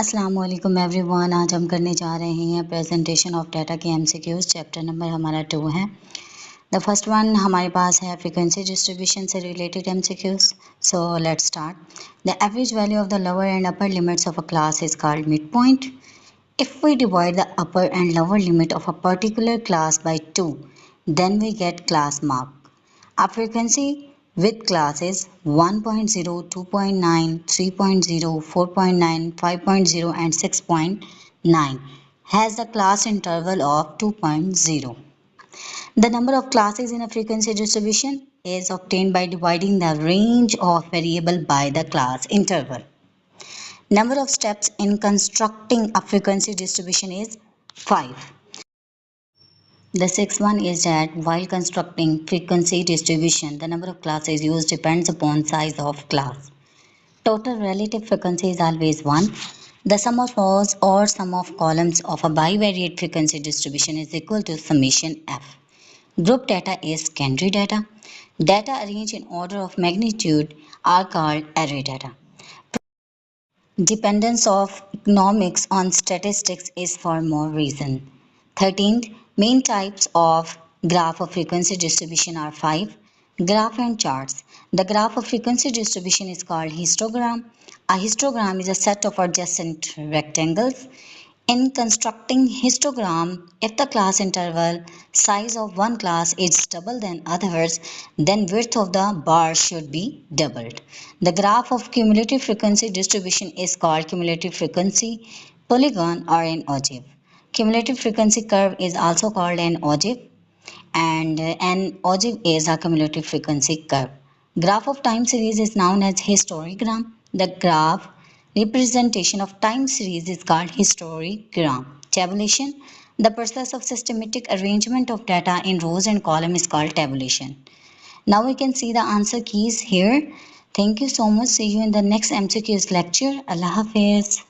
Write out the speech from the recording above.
अस्सलाम वालेकुम एवरीवन। आज हम करने जा रहे हैं प्रेजेंटेशन ऑफ डाटा के एमसीक्यूज। चैप्टर नंबर हमारा 2 है। द फर्स्ट वन हमारे पास है फ्रीक्वेंसी डिस्ट्रीब्यूशन से related MCQs. So let's start. The average value of the lower and upper limits of a class is called mid point. If we divide the upper and lower limit of a particular class by 2, then we get class mark. A frequency with classes 1.0, 2.9, 3.0, 4.9, 5.0 and 6.9 has the class interval of 2.0. The number of classes in a frequency distribution is obtained by dividing the range of variable by the class interval. Number of steps in constructing a frequency distribution is 5. The sixth one is that while constructing frequency distribution, the number of classes used depends upon size of class. Total relative frequency is always 1. The sum of rows or sum of columns of a bivariate frequency distribution is equal to summation f. Group data is secondary data. Data arranged in order of magnitude are called array data. Dependence of economics on statistics is for more reason. 13th, main types of graph of frequency distribution are 5. Graph and charts. The graph of frequency distribution is called histogram. A histogram is a set of adjacent rectangles. In constructing histogram, if the class interval size of one class is double than others, then width of the bar should be doubled. The graph of cumulative frequency distribution is called cumulative frequency polygon or an ogive. Cumulative frequency curve is also called an ogive, and an ogive is a cumulative frequency curve. Graph of time series is known as histogram. The graph representation of time series is called histogram. Tabulation. The process of systematic arrangement of data in rows and columns is called tabulation. Now we can see the answer keys here. Thank you so much. See you in the next MCQs lecture. Allah Hafiz.